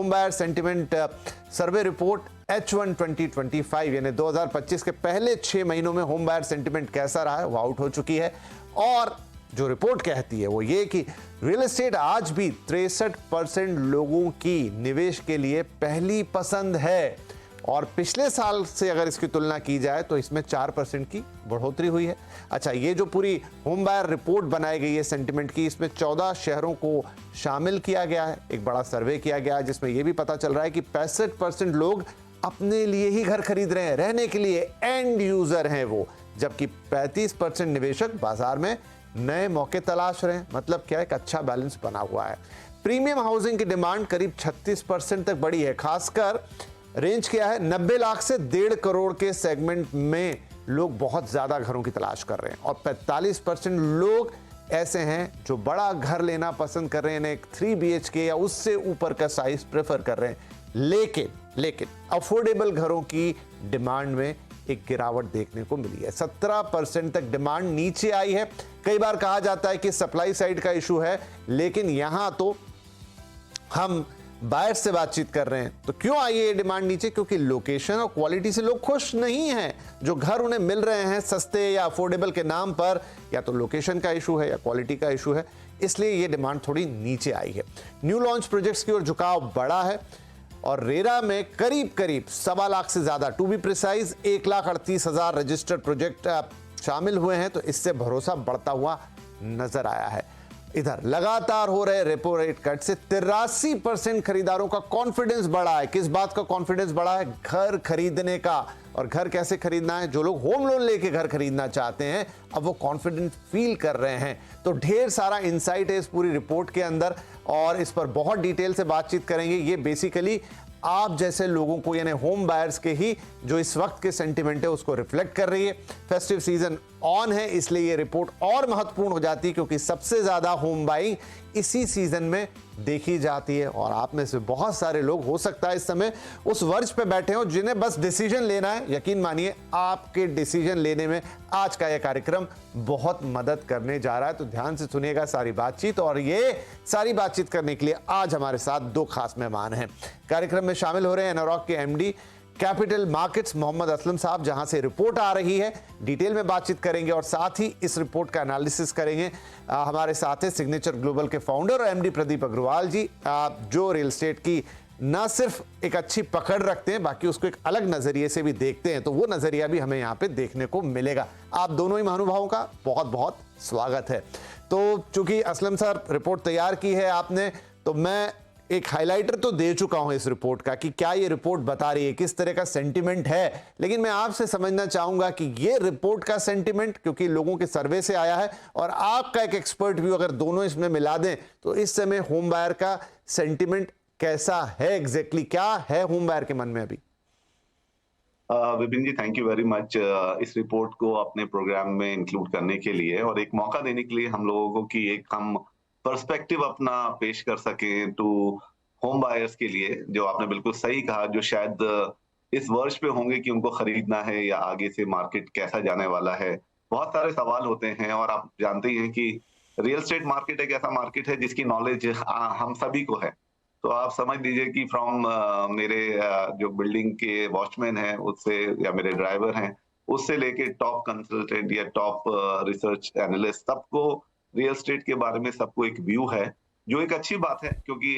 Home buyer sentiment survey report H1 2025 यानी 2025 के पहले 6 महीनों में होम बायर सेंटिमेंट कैसा रहा है वो आउट हो चुकी है। और जो रिपोर्ट कहती है वो ये कि रियल एस्टेट आज भी 63% लोगों की निवेश के लिए पहली पसंद है और पिछले साल से अगर इसकी तुलना की जाए तो इसमें 4% की बढ़ोतरी हुई है। अच्छा, ये जो पूरी होम बायर रिपोर्ट बनाई गई है सेंटिमेंट की, इसमें 14 शहरों को शामिल किया गया है। एक बड़ा सर्वे किया गया है जिसमें यह भी पता चल रहा है कि 65% लोग अपने लिए ही घर खरीद रहे हैं, रहने के लिए, एंड यूजर हैं वो, जबकि 35% निवेशक बाजार में नए मौके तलाश रहे हैं। मतलब क्या, एक अच्छा बैलेंस बना हुआ है। प्रीमियम हाउसिंग की डिमांड करीब 36% तक बढ़ी है। खासकर रेंज क्या है, 90 लाख से 1.5 करोड़ के सेगमेंट में लोग बहुत ज्यादा घरों की तलाश कर रहे हैं और 45% लोग ऐसे हैं जो बड़ा घर लेना पसंद कर रहे हैं, एक 3 BHK या उससे ऊपर का साइज प्रेफर कर रहे हैं। लेकिन अफोर्डेबल घरों की डिमांड में एक गिरावट देखने को मिली है। 17% तक डिमांड नीचे आई है। कई बार कहा जाता है कि सप्लाई साइड का इशू है, लेकिन यहां तो हम बायर से बातचीत कर रहे हैं तो क्यों आई है ये डिमांड नीचे? क्योंकि लोकेशन और क्वालिटी से लोग खुश नहीं हैं। जो घर उन्हें मिल रहे हैं सस्ते या अफोर्डेबल के नाम पर, या तो लोकेशन का इशू है या क्वालिटी का इशू है, इसलिए ये डिमांड थोड़ी नीचे आई है। न्यू लॉन्च प्रोजेक्ट्स की ओर झुकाव बढ़ा है और रेरा में करीब 1.25 लाख से ज्यादा, to be precise 1,38,000 registered project शामिल हुए हैं, तो इससे भरोसा बढ़ता हुआ नजर आया है। इधर लगातार हो रहे रेपो रेट कट से 83% खरीदारों का कॉन्फिडेंस बढ़ा है। किस बात का कॉन्फिडेंस बढ़ा है? घर खरीदने का। और घर कैसे खरीदना है? जो लोग होम लोन लेके घर खरीदना चाहते हैं अब वो कॉन्फिडेंस फील कर रहे हैं। तो ढेर सारा इंसाइट है इस पूरी रिपोर्ट के अंदर और इस पर बहुत डिटेल से बातचीत करेंगे। ये बेसिकली आप जैसे लोगों को, यानी होम बायर्स के ही जो इस वक्त के सेंटिमेंट है उसको रिफ्लेक्ट कर रही है। फेस्टिव सीजन ऑन है, इसलिए ये रिपोर्ट और महत्वपूर्ण हो जाती है क्योंकि सबसे ज्यादा होम बाइंग इसी सीजन में देखी जाती है। और आप में से बहुत सारे लोग हो सकता है इस समय उस वर्ज पे बैठे हो जिन्हें बस डिसीजन लेना है। यकीन मानिए आपके डिसीजन लेने में आज का यह कार्यक्रम बहुत मदद करने जा रहा है। तो ध्यान से सुनिएगा सारी बातचीत। और ये सारी बातचीत करने के लिए आज हमारे साथ 2 खास मेहमान हैं। कार्यक्रम में शामिल हो रहे हैं एनारॉक के MD capital markets Mohammad Aslam साहब, जहां से रिपोर्ट आ रही है, डिटेल में बातचीत करेंगे और साथ ही इस रिपोर्ट का एनालिसिस करेंगे। हमारे साथ है सिग्नेचर ग्लोबल के फाउंडर और MD प्रदीप अग्रवाल जी, जो रियल एस्टेट की ना सिर्फ एक अच्छी पकड़ रखते हैं बल्कि उसको एक अलग नजरिए से भी देखते हैं। तो वो नजरिया भी हमें यहाँ पे देखने को मिलेगा। आप दोनों ही महानुभावों का बहुत बहुत स्वागत है। तो चूंकि असलम सर रिपोर्ट तैयार की है आपने, तो मैं एक हाइलाइटर तो दे चुका हूं इस रिपोर्ट का कि क्या ये रिपोर्ट बता रही है, किस तरह का सेंटिमेंट है, लेकिन मैं आपसे समझना चाहूंगा कि ये रिपोर्ट का सेंटिमेंट, क्योंकि लोगों के सर्वे से आया है और आपका एक एक्सपर्ट व्यू अगर दोनों इसमें मिला दें तो इस समय होम बायर का सेंटिमेंट कैसा है? एग्जैक्टली क्या है होम बायर के मन में अभी? विपिन जी, थैंक यू वेरी मच इस रिपोर्ट को अपने प्रोग्राम में इंक्लूड करने के लिए और एक मौका देने के लिए हम लोगों को कि एक हम पर्सपेक्टिव अपना पेश कर सकें टू होम बायर्स के लिए। जो आपने बिल्कुल सही कहा, जो शायद इस वर्ष पे होंगे कि उनको खरीदना है या आगे से मार्केट कैसा जाने वाला है। बहुत सारे सवाल होते हैं और आप जानते ही हैं कि रियल एस्टेट मार्केट एक ऐसा मार्केट है जिसकी नॉलेज हम सभी को है। तो आप समझ लीजिए कि फ्रॉम मेरे जो बिल्डिंग के वॉचमैन हैं उससे, या मेरे ड्राइवर हैं उससे लेके टॉप कंसल्टेंट या टॉप रिसर्च एनालिस्ट, सबको रियल एस्टेट के बारे में सबको एक व्यू है, जो एक अच्छी बात है। क्योंकि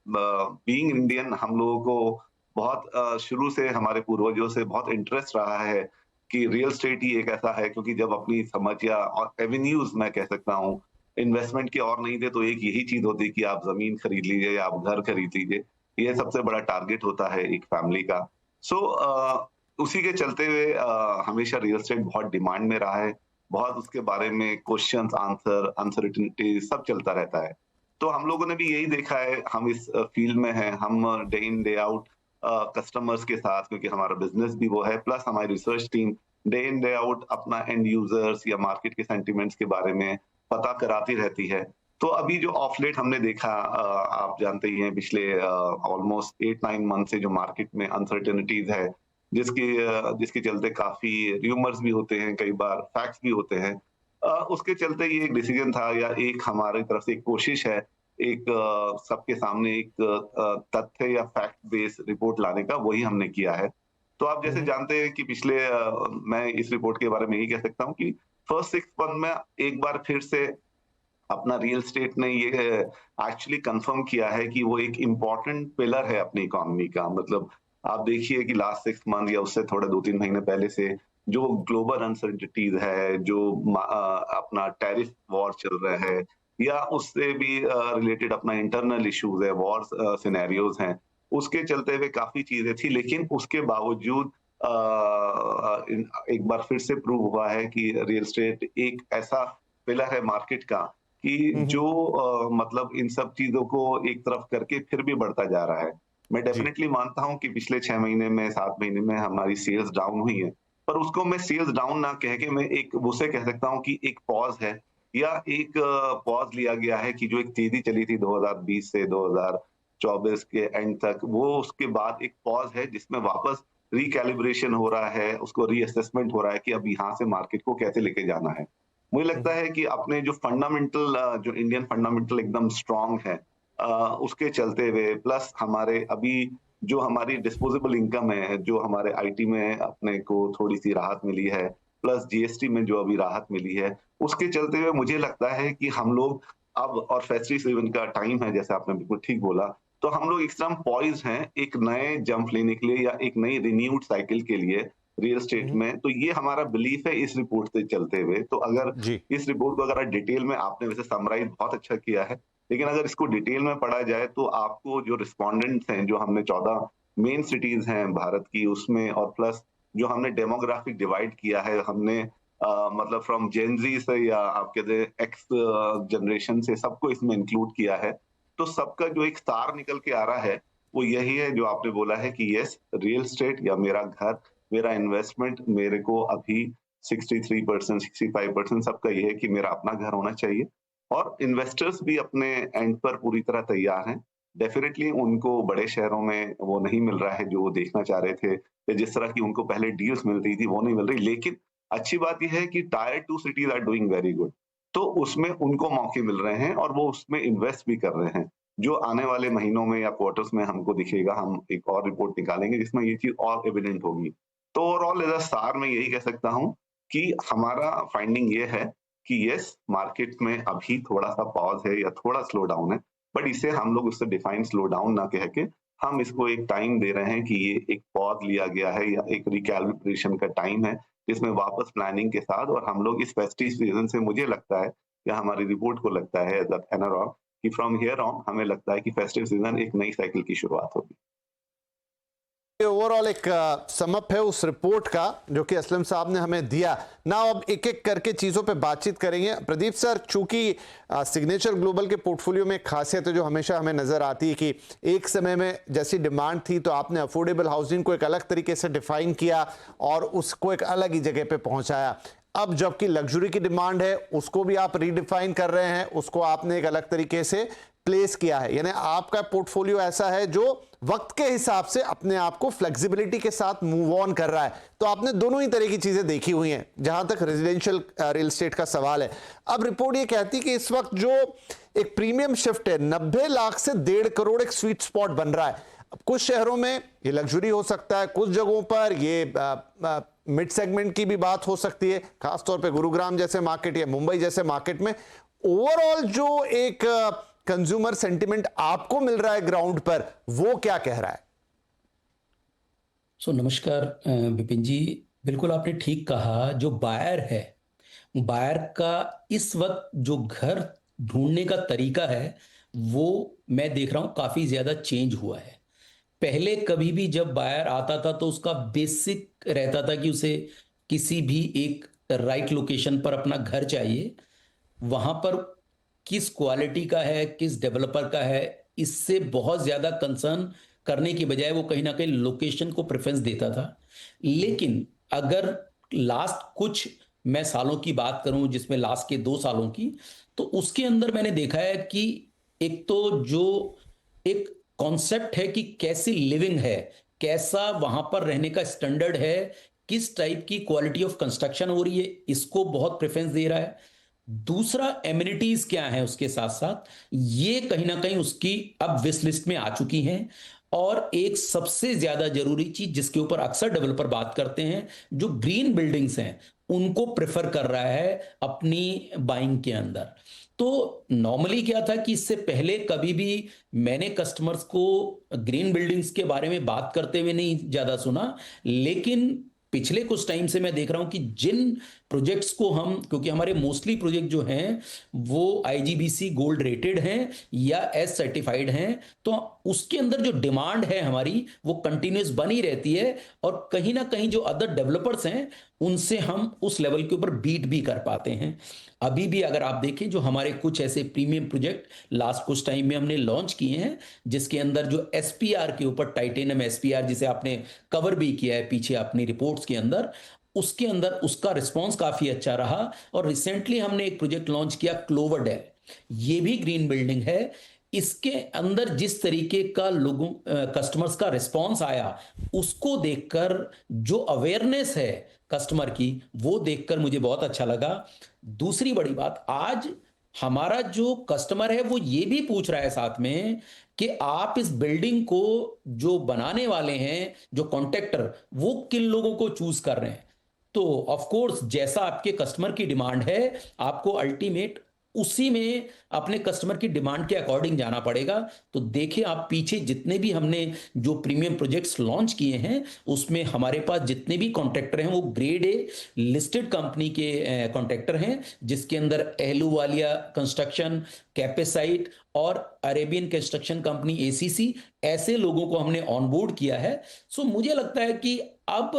बीइंग इंडियन हम लोगों को बहुत शुरू से हमारे पूर्वजों से बहुत इंटरेस्ट रहा है कि रियल एस्टेट ही एक ऐसा है। क्योंकि जब अपनी समझ या और एवेन्यूज मैं कह सकता हूँ इन्वेस्टमेंट की और नहीं थे तो एक यही चीज होती कि आप जमीन खरीद लीजिए या आप घर खरीद लीजिए, ये सबसे बड़ा टारगेट होता है एक फैमिली का। सो उसी के चलते हुए हमेशा रियल एस्टेट बहुत डिमांड में रहा है। बहुत उसके बारे में क्वेश्चंस, आंसर, अनसर्टेनिटी सब चलता रहता है। तो हम लोगों ने भी यही देखा है, हम इस फील्ड में हैं, हम day in day out customers के साथ, क्योंकि हमारा बिजनेस भी वो है, प्लस हमारी research team day in day out अपना एंड यूजर्स या मार्केट के सेंटिमेंट्स के बारे में पता कराती रहती है। तो अभी जो ऑफ लेट हमने देखा, आप जानते ही हैं पिछले ऑलमोस्ट 8-9 मंथ से जो मार्केट में अनसर्टेनिटीज है, जिसके चलते काफी र्यूमर्स भी होते हैं, कई बार फैक्ट्स भी होते हैं। उसके चलते ये एक डिसीजन था या एक हमारी तरफ से एक कोशिश है एक सबके सामने एक तथ्य या फैक्ट बेस्ड रिपोर्ट लाने का वही हमने किया है। तो आप जैसे जानते हैं कि पिछले मैं इस रिपोर्ट के बारे में यही कह सकता हूँ कि फर्स्ट 6 मंथ में एक बार फिर से अपना रियल एस्टेट ने ये एक्चुअली कंफर्म किया है कि वो एक इम्पोर्टेंट पिलर है अपनी इकोनॉमी का। मतलब आप देखिए कि लास्ट 6 मंथ या उससे थोड़ा 2-3 महीने पहले से जो ग्लोबल अनसर्टेनिटीज है, जो अपना टैरिफ वॉर चल रहा है या उससे भी रिलेटेड अपना इंटरनल इश्यूज है, वॉर सिनेरियोज हैं, उसके चलते हुए काफ़ी चीज़ें थी, लेकिन उसके बावजूद एक बार फिर से प्रूव हुआ है कि रियल एस्टेट एक ऐसा पिलर है मार्केट का कि जो मतलब इन सब चीज़ों को एक तरफ करके फिर भी बढ़ता जा रहा है। मैं जी। डेफिनिटली मानता हूँ कि पिछले 6 महीने में, 7 महीने में हमारी सेल्स डाउन हुई है। पर उसको मैं सेल्स डाउन ना कह के मैं एक उसे कह सकता हूँ कि एक पॉज़ है या एक पॉज़ लिया गया है कि जो एक तेज़ी चली थी 2020 से 2024 के एंड तक, वो उसके बाद एक पॉज़ है जिसमें वापस रिकैलिब्रेशन हो रहा है, उसको रीअसेसमेंट हो रहा है कि अब यहाँ से मार्केट को कैसे लेके जाना है। मुझे लगता है कि अपने जो फंडामेंटल जो इंडियन फंडामेंटल एकदम स्ट्रॉन्ग है, उसके चलते हुए प्लस हमारे अभी जो हमारी डिस्पोजेबल इनकम है, जो हमारे आईटी में अपने को थोड़ी-सी राहत मिली है, प्लस जीएसटी में जो अभी राहत मिली है, उसके चलते हुए मुझे लगता है कि हम लोग अब और फेस्टिव सीज़न का टाइम है, जैसे आपने बिल्कुल ठीक बोला, तो हम लोग एकदम पॉइज़ हैं एक नए जंप लेने के लिए या एक नई रिन्यूड साइकिल के लिए रियल एस्टेट में। तो ये हमारा बिलीफ है इस रिपोर्ट से चलते हुए। तो अगर जी। इस रिपोर्ट को अगर आप डिटेल में आपने वैसे समराइज़ बहुत अच्छा किया है, लेकिन अगर इसको डिटेल में पढ़ा जाए तो आपको जो रिस्पोंडेंट्स हैं, जो हमने 14 मेन सिटीज़ हैं भारत की उसमें और प्लस जो हमने डेमोग्राफिक डिवाइड किया है, हमने मतलब फ्रॉम जेन ज़ी से या आप कहते हैं एक्स जनरेशन से सबको इसमें इंक्लूड किया है। तो सबका जो एक सार निकल के आ रहा है, वो यही है जो आपने बोला है कि येस रियल एस्टेट या मेरा घर, मेरा इन्वेस्टमेंट मेरे को अभी 63% 65% सबका ये है कि मेरा अपना घर होना चाहिए और इन्वेस्टर्स भी अपने एंड पर पूरी तरह तैयार हैं। डेफिनिटली उनको बड़े शहरों में वो नहीं मिल रहा है जो वो देखना चाह रहे थे या जिस तरह की उनको पहले डील्स मिलती थी वो नहीं मिल रही। लेकिन अच्छी बात ये है कि tier 2 cities are doing very good. तो उसमें उनको मौके मिल रहे हैं और वो उसमें इन्वेस्ट भी कर रहे हैं। जो आने वाले महीनों में या क्वार्टर्स में हमको दिखेगा, हम एक और रिपोर्ट निकालेंगे जिसमें ये चीज़ और एविडेंट होगी। तो ओवरऑल एज़ अ सार मैं यही कह सकता हूँ कि हमारा फाइंडिंग ये है कि येस मार्केट में अभी थोड़ा-सा पॉज़ है या थोड़ा स्लो डाउन है, बट इसे हम लोग उससे डिफाइन स्लो डाउन ना कह के हम इसको एक टाइम दे रहे हैं कि ये एक पॉज़ लिया गया है या एक रिकैलिब्रेशन का टाइम है, जिसमें वापस प्लानिंग के साथ और हम लोग इस फेस्टिव सीज़न से मुझे लगता है या हमारी रिपोर्ट को लगता है एज़ अ एनारॉन कि फ्रॉम हियर ऑन हमें लगता है कि फेस्टिव सीज़न एक नई साइकिल की शुरुआत होगी। ओवरऑल एक समअप है उस रिपोर्ट का जो कि असलम साहब ने हमें दिया ना। अब एक एक करके चीज़ों पे बातचीत करेंगे। प्रदीप सर, चूंकि सिग्नेचर ग्लोबल के पोर्टफोलियो में एक खासियत है जो हमेशा हमें नज़र आती है कि एक समय में जैसी डिमांड थी तो आपने अफोर्डेबल हाउसिंग को एक अलग तरीके से डिफाइन किया और उसको एक अलग ही जगह पे पहुंचाया। अब जबकि लग्जरी की डिमांड है उसको भी आप रीडिफाइन कर रहे हैं, उसको आपने एक अलग तरीके से प्लेस किया है। यानी आपका पोर्टफोलियो ऐसा है जो वक्त के हिसाब से अपने आप को फ्लेक्सिबिलिटी के साथ मूव ऑन कर रहा है। तो आपने दोनों ही तरह की चीजें देखी हुई हैं जहां तक रेजिडेंशियल रियल एस्टेट का सवाल है। अब रिपोर्ट ये कहती है कि इस वक्त जो एक प्रीमियम शिफ्ट है 90 लाख से 1.5 करोड़ एक स्वीट स्पॉट बन रहा है। अब कुछ शहरों में ये लग्जरी हो सकता है, कुछ जगहों पर ये मिड सेगमेंट की भी बात हो सकती है, खासतौर पे गुरुग्राम जैसे मार्केट या मुंबई जैसे मार्केट में। ओवरऑल जो एक कंज्यूमर सेंटिमेंट आपको मिल रहा है ग्राउंड पर, वो क्या कह रहा है? नमस्कार विपिन जी, बिल्कुल आपने ठीक कहा। जो बायर है, बायर का इस वक्त जो घर ढूंढने का तरीका है वो मैं देख रहा हूं काफी ज्यादा चेंज हुआ है। पहले कभी भी जब बायर आता था तो उसका बेसिक रहता था कि उसे किसी भी एक राइट लोकेशन पर अपना घर चाहिए। वहां पर किस क्वालिटी का है, किस डेवलपर का है, इससे बहुत ज्यादा कंसर्न करने की बजाय वो कहीं ना कहीं लोकेशन को प्रेफरेंस देता था। लेकिन अगर लास्ट कुछ मैं सालों की बात करूं, जिसमें लास्ट के 2 सालों की, तो उसके अंदर मैंने देखा है कि एक तो जो एक कॉन्सेप्ट है कि कैसी लिविंग है, कैसा वहां पर रहने का स्टैंडर्ड है, किस टाइप की क्वालिटी ऑफ कंस्ट्रक्शन हो रही है, इसको बहुत प्रेफरेंस दे रहा है। दूसरा एमिनिटीज क्या है उसके साथ साथ, ये कहीं ना कहीं उसकी अब विश लिस्ट में आ चुकी हैं। और एक सबसे ज्यादा जरूरी चीज जिसके ऊपर अक्सर डेवलपर बात करते हैं, जो ग्रीन बिल्डिंग्स हैं उनको प्रेफर कर रहा है अपनी बाइंग के अंदर। तो नॉर्मली क्या था कि इससे पहले कभी भी मैंने कस्टमर्स को ग्रीन बिल्डिंग्स के बारे में बात करते हुए नहीं ज्यादा सुना, लेकिन पिछले कुछ टाइम से मैं देख रहा हूं कि जिन प्रोजेक्ट्स को हम, क्योंकि हमारे मोस्टली प्रोजेक्ट जो हैं वो आईजीबीसी गोल्ड रेटेड हैं या एस सर्टिफाइड हैं, तो उसके अंदर जो डिमांड है हमारी वो कंटिन्यूस बनी रहती है, और कहीं ना कहीं जो अदर डेवलपर्स हैं उनसे हम उस लेवल के ऊपर बीट भी कर पाते हैं। अभी भी अगर आप देखें, जो हमारे कुछ ऐसे प्रीमियम प्रोजेक्ट लास्ट कुछ टाइम में हमने लॉन्च किए हैं, जिसके अंदर जो एसपीआर के ऊपर, टाइटेनियम एसपीआर जिसे आपने कवर भी किया है पीछे अपनी रिपोर्ट्स के अंदर, उसके अंदर उसका रिस्पांस काफी अच्छा रहा। और रिसेंटली हमने एक प्रोजेक्ट लॉन्च किया क्लोवरडेल, ये भी ग्रीन बिल्डिंग है। इसके अंदर जिस तरीके का लोगों कस्टमर्स का रिस्पांस आया, उसको देखकर जो अवेयरनेस है कस्टमर की, वो देखकर मुझे बहुत अच्छा लगा। दूसरी बड़ी बात, आज हमारा जो कस्टमर है वो ये भी पूछ रहा है साथ में कि आप इस बिल्डिंग को जो बनाने वाले हैं, जो कॉन्ट्रैक्टर, वो किन लोगों को चूज कर रहे हैं। तो ऑफ कोर्स जैसा आपके कस्टमर की डिमांड है, आपको अल्टीमेट उसी में अपने कस्टमर की डिमांड के अकॉर्डिंग जाना पड़ेगा। तो देखिए आप पीछे जितने भी हमने जो प्रीमियम प्रोजेक्ट्स लॉन्च किए हैं, उसमें हमारे पास जितने भी कॉन्ट्रैक्टर हैं वो ग्रेड ए लिस्टेड कंपनी के कॉन्ट्रैक्टर हैं, जिसके अंदर एहलूवालिया कंस्ट्रक्शन, कैपेसाइट और अरेबियन कंस्ट्रक्शन कंपनी एसीसी, ऐसे लोगों को हमने ऑनबोर्ड किया है। सो मुझे लगता है कि अब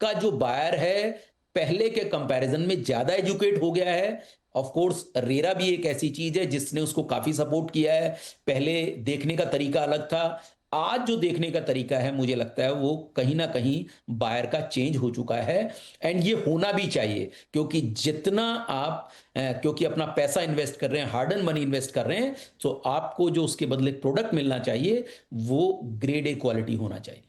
का जो बायर है पहले के कंपैरिजन में ज्यादा एजुकेट हो गया है। ऑफ कोर्स रेरा भी एक ऐसी चीज है जिसने उसको काफी सपोर्ट किया है। पहले देखने का तरीका अलग था, आज जो देखने का तरीका है मुझे लगता है वो कहीं ना कहीं बायर का चेंज हो चुका है। एंड ये होना भी चाहिए, क्योंकि जितना आप क्योंकि अपना पैसा इन्वेस्ट कर रहे हैं, हार्ड एंड मनी इन्वेस्ट कर रहे हैं, तो आपको जो उसके बदले प्रोडक्ट मिलना चाहिए वो ग्रेड ए क्वालिटी होना चाहिए।